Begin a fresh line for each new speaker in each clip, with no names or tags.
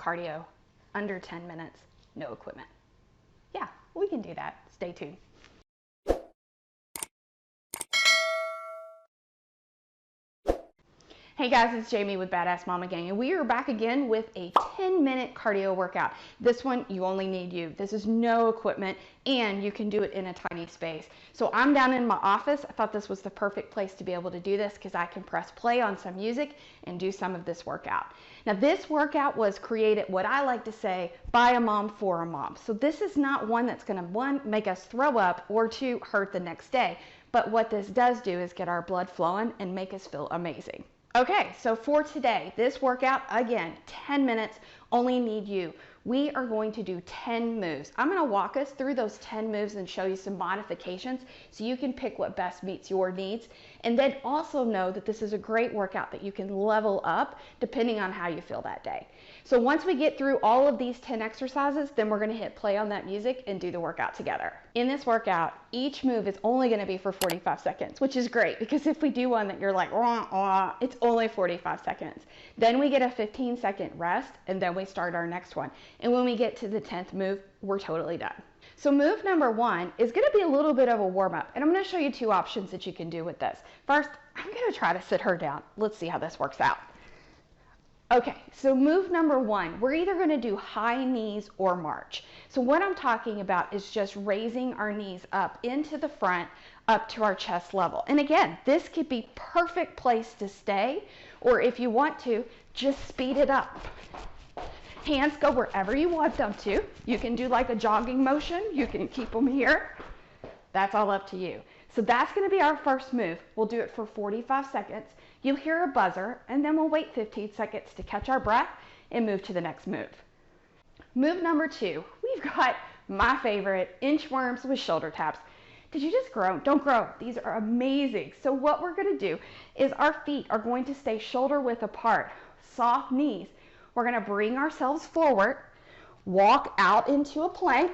cardio, under 10 minutes, no equipment. Yeah, we can do that. Stay tuned. Hey guys, it's Jamie with Badass Mama Gang, and we are back again with a 10-minute cardio workout. This one, you only need you. This is no equipment, and you can do it in a tiny space. So I'm down in my office. I thought this was the perfect place to be able to do this because I can press play on some music and do some of this workout. Now this workout was created, what I like to say, by a mom for a mom. So this is not one that's gonna, one, make us throw up, or two, hurt the next day. But what this does do is get our blood flowing and make us feel amazing. Okay, so for today, this workout, again, 10 minutes, only need you. We are going to do 10 moves. I'm gonna walk us through those 10 moves and show you some modifications so you can pick what best meets your needs. And then also know that this is a great workout that you can level up depending on how you feel that day. So once we get through all of these 10 exercises, then we're gonna hit play on that music and do the workout together. In this workout, each move is only gonna be for 45 seconds, which is great because if we do one that you're like, wah, wah, it's only 45 seconds. Then we get a 15-second rest, and then we start our next one. And when we get to the 10th move, we're totally done. So move number one is gonna be a little bit of a warm-up, and I'm gonna show you two options that you can do with this. First, I'm gonna try to sit her down. Let's see how this works out. Okay, so move number one, we're either gonna do high knees or march. So what I'm talking about is just raising our knees up into the front, up to our chest level. And again, this could be perfect place to stay, or if you want to, just speed it up. Hands go wherever you want them to. You can do like a jogging motion. You can keep them here. That's all up to you. So that's gonna be our first move. We'll do it for 45 seconds. You'll hear a buzzer, and then we'll wait 15 seconds to catch our breath and move to the next move. Move number two, we've got my favorite, inchworms with shoulder taps. Did you just groan? Don't groan. These are amazing. So what we're gonna do is our feet are going to stay shoulder width apart, soft knees. We're gonna bring ourselves forward, walk out into a plank.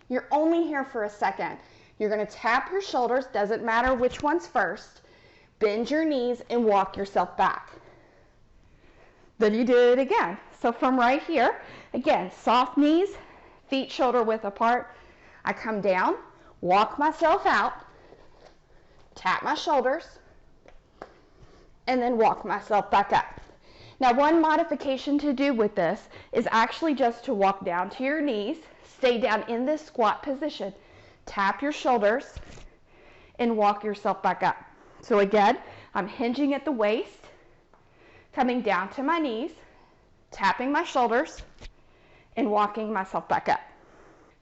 You're only here for a second. You're gonna tap your shoulders, doesn't matter which one's first. Bend your knees and walk yourself back. Then you do it again. So from right here, again, soft knees, feet shoulder width apart. I come down, walk myself out, tap my shoulders, and then walk myself back up. Now one modification to do with this is actually just to walk down to your knees, stay down in this squat position, tap your shoulders, and walk yourself back up. So again, I'm hinging at the waist, coming down to my knees, tapping my shoulders, and walking myself back up.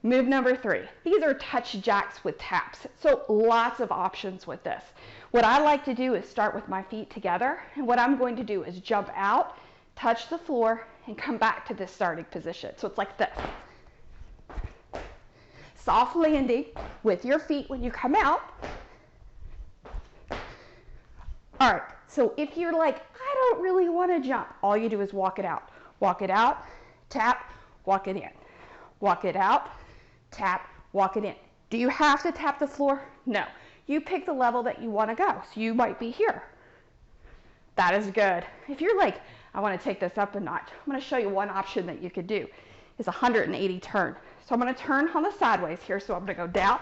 Move number three, these are touch jacks with taps. So lots of options with this. What I like to do is start with my feet together, and what I'm going to do is jump out, touch the floor, and come back to this starting position. So it's like this. Soft landing with your feet when you come out. All right, so if you're like, I don't really want to jump, all you do is walk it out. Walk it out, tap, walk it in. Walk it out, tap, walk it in. Do you have to tap the floor? No. You pick the level that you want to go. So you might be here. That is good. If you're like, I want to take this up a notch, I'm going to show you one option that you could do. It's a 180 turn. So I'm going to turn on the sideways here. So I'm going to go down.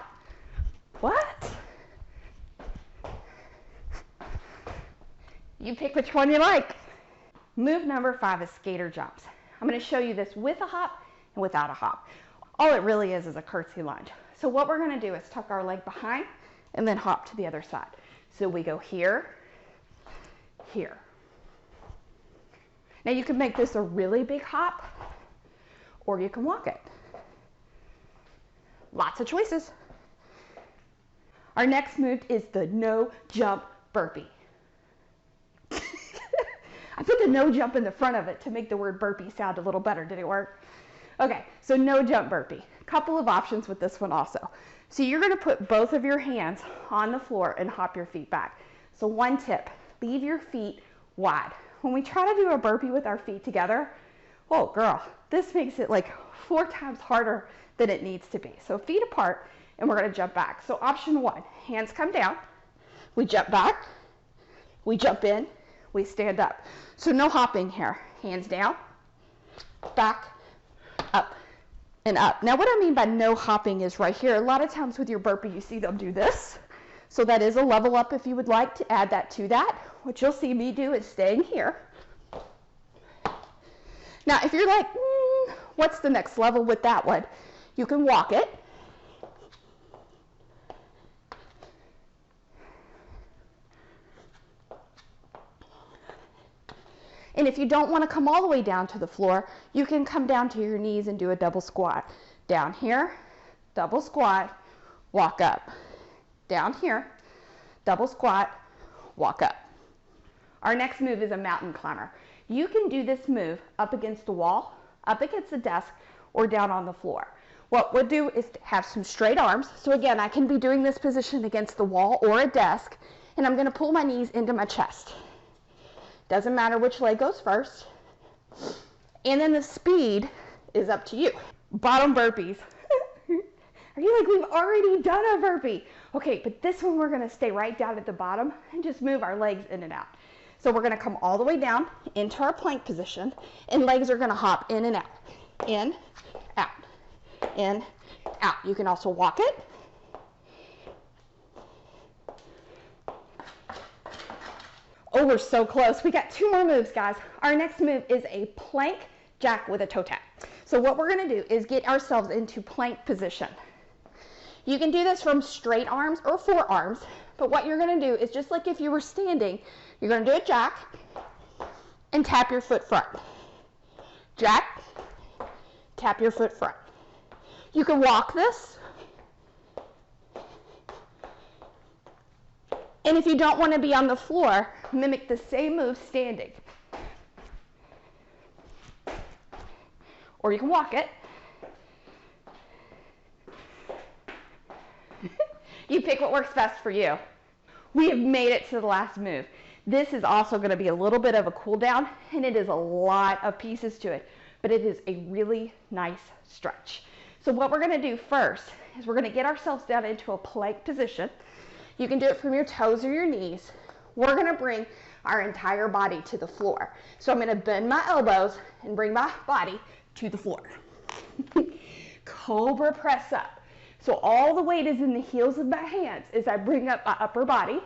What? You pick which one you like. Move number five is skater jumps. I'm going to show you this with a hop and without a hop. All it really is a curtsy lunge. So what we're going to do is tuck our leg behind and then hop to the other side. So we go here, here. Now you can make this a really big hop, or you can walk it. Lots of choices. Our next move is the no jump burpee. I put the no jump in the front of it to make the word burpee sound a little better. Did it work? Okay, so no jump burpee. Couple of options with this one also. So you're gonna put both of your hands on the floor and hop your feet back. So one tip, leave your feet wide. When we try to do a burpee with our feet together, oh girl, this makes it like 4 times harder than it needs to be. So feet apart, and we're gonna jump back. So option one, hands come down, we jump back, we jump in, we stand up. So no hopping here. Hands down, back, up, and up. Now what I mean by no hopping is right here. A lot of times with your burpee, you see them do this. So that is a level up if you would like to add that to that. What you'll see me do is staying here. Now, if you're like, what's the next level with that one? You can walk it. And if you don't want to come all the way down to the floor, you can come down to your knees and do a double squat. Down here, double squat, walk up. Down here, double squat, walk up. Our next move is a mountain climber. You can do this move up against the wall, up against the desk, or down on the floor. What we'll do is have some straight arms. So again, I can be doing this position against the wall or a desk, and I'm going to pull my knees into my chest. Doesn't matter which leg goes first. And then the speed is up to you. Bottom burpees. Are you like, we've already done a burpee? Okay, but this one we're gonna stay right down at the bottom and just move our legs in and out. So we're gonna come all the way down into our plank position, and legs are gonna hop in and out. In, out, in, out. You can also walk it. Oh, we're so close. We got 2 more moves, guys. Our next move is a plank jack with a toe tap. So what we're gonna do is get ourselves into plank position. You can do this from straight arms or forearms, but what you're gonna do is just like if you were standing, you're gonna do a jack and tap your foot front. Jack, tap your foot front. You can walk this. And if you don't want to be on the floor, mimic the same move standing. Or you can walk it. You pick what works best for you. We have made it to the last move. This is also going to be a little bit of a cool down, and it is a lot of pieces to it, but it is a really nice stretch. So what we're going to do first is we're going to get ourselves down into a plank position. You can do it from your toes or your knees. We're going to bring our entire body to the floor. So I'm going to bend my elbows and bring my body to the floor. Cobra press up. So all the weight is in the heels of my hands as I bring up my upper body.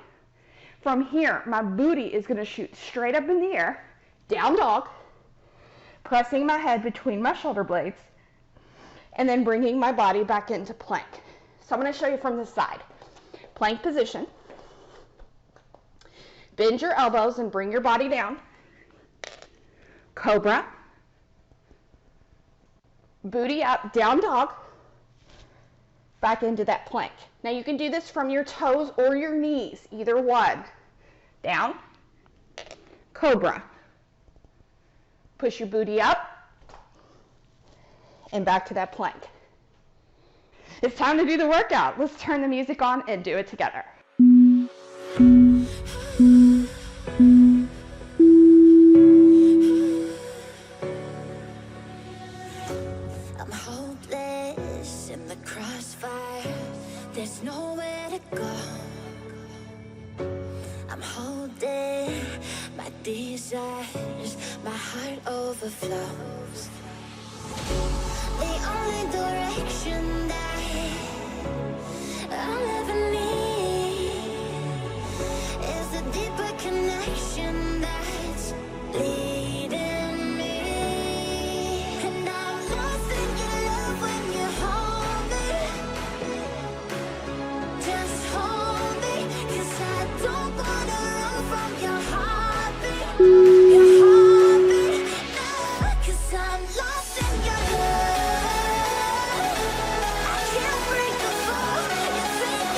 From here, my booty is going to shoot straight up in the air, down dog, pressing my head between my shoulder blades, and then bringing my body back into plank. So I'm going to show you from this side. Plank position. Bend your elbows and bring your body down. Cobra. Booty up, down dog. Back into that plank. Now you can do this from your toes or your knees, either one. Down. Cobra. Push your booty up and back to that plank. It's time to do the workout. Let's turn the music on and do it together.
I'm hopeless in the crossfire. There's nowhere to go. I'm holding my desires. My heart overflows. The only direction that I'll ever need is a deeper connection that's leading me. And I'm lost in your love when you hold me. Just hold me, 'cause I don't wanna run from your heartbeat. Your heartbeat, no, 'cause I'm lost in your love. I can't break the fall. You think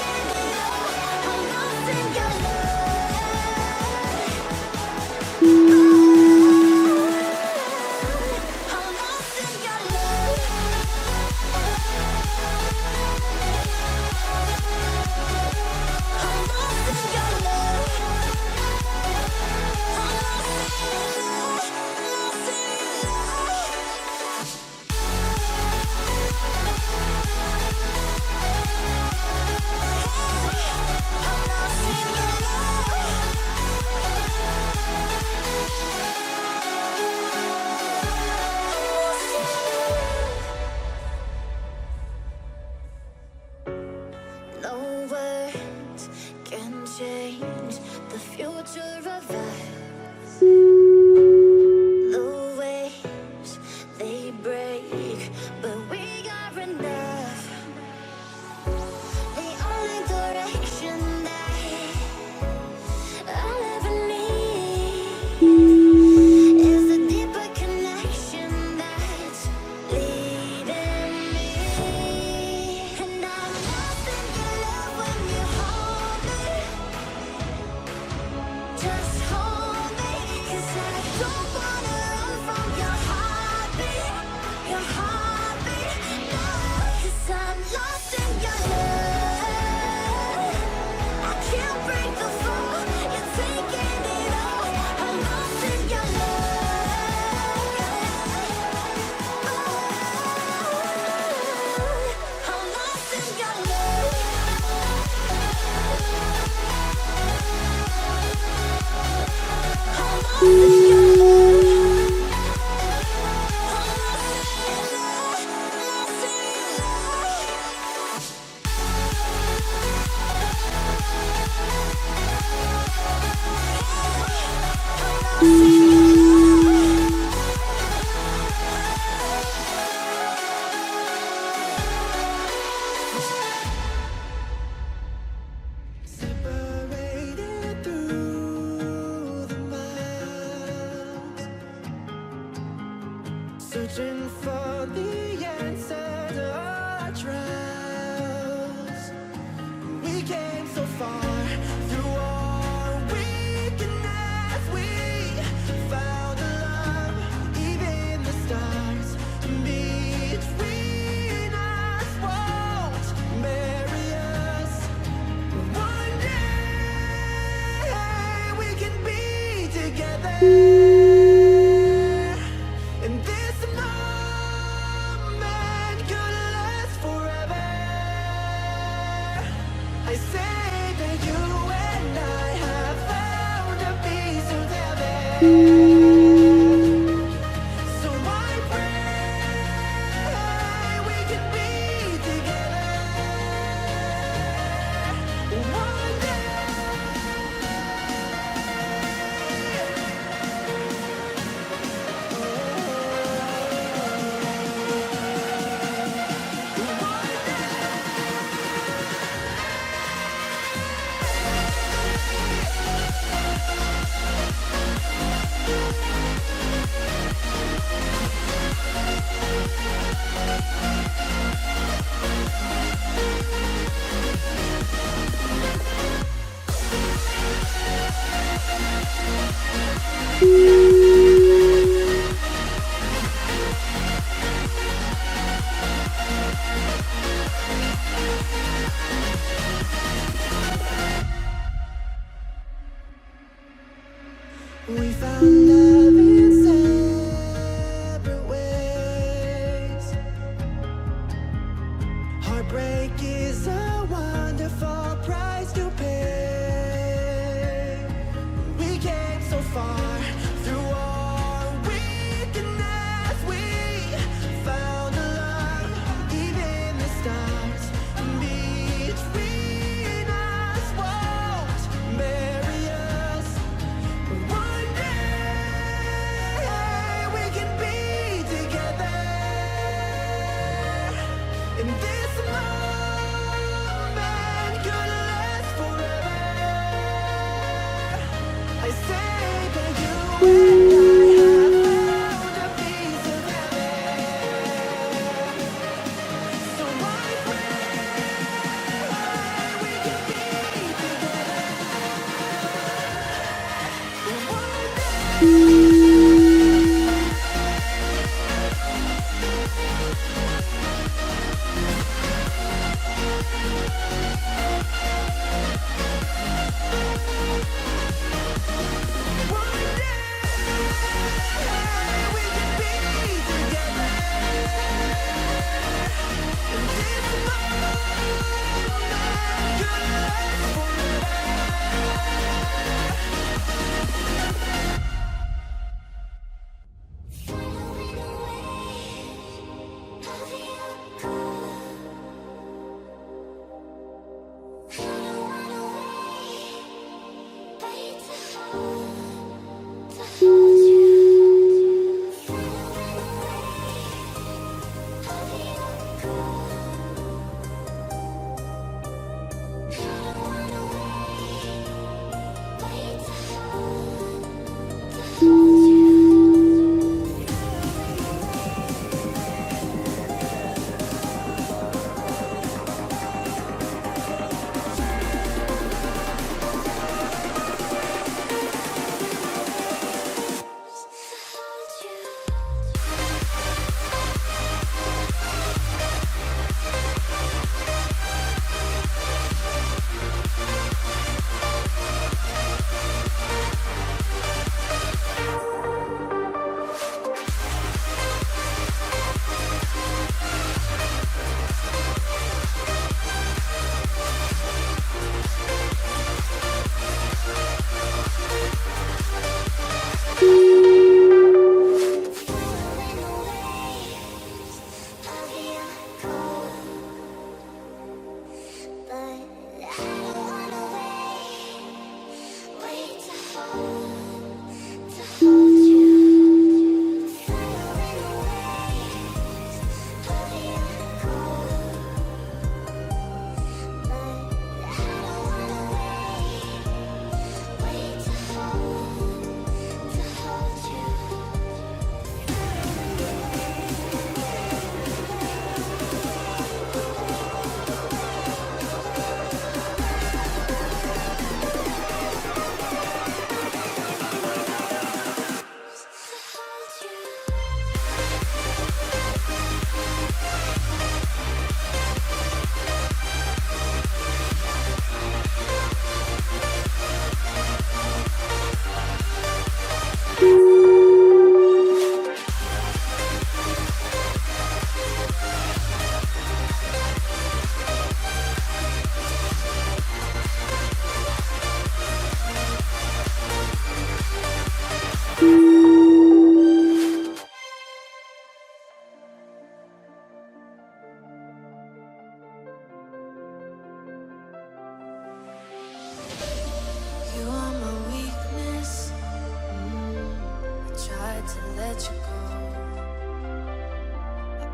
searching for the answer to our trials. We came so far through our weakness. We found a love, even the stars between us won't bury us. One day we can be together. And this moment could last forever.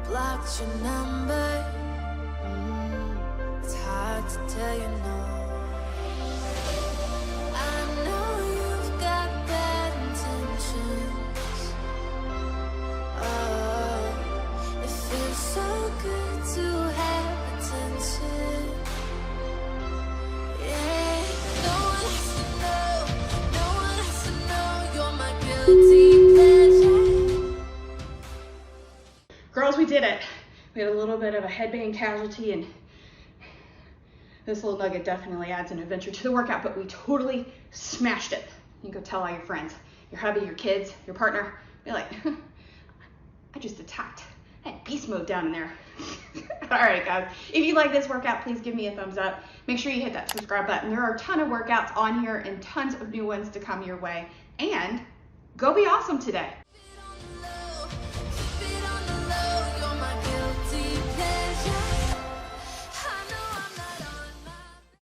blocked your number. It's hard to tell you no. I know you've got bad intentions. Oh, it feels so good to have attention. Yeah, no one has to know, no one has to know you're my guilty pleasure.
Girls, we did it. We had a little bit of a headbang casualty, and this little nugget definitely adds an adventure to the workout, but we totally smashed it. You can go tell all your friends, your hubby, your kids, your partner. Be like, I just attacked. I had beast mode down in there. All right, guys. If you like this workout, please give me a thumbs up. Make sure you hit that subscribe button. There are a ton of workouts on here and tons of new ones to come your way. And go be awesome today.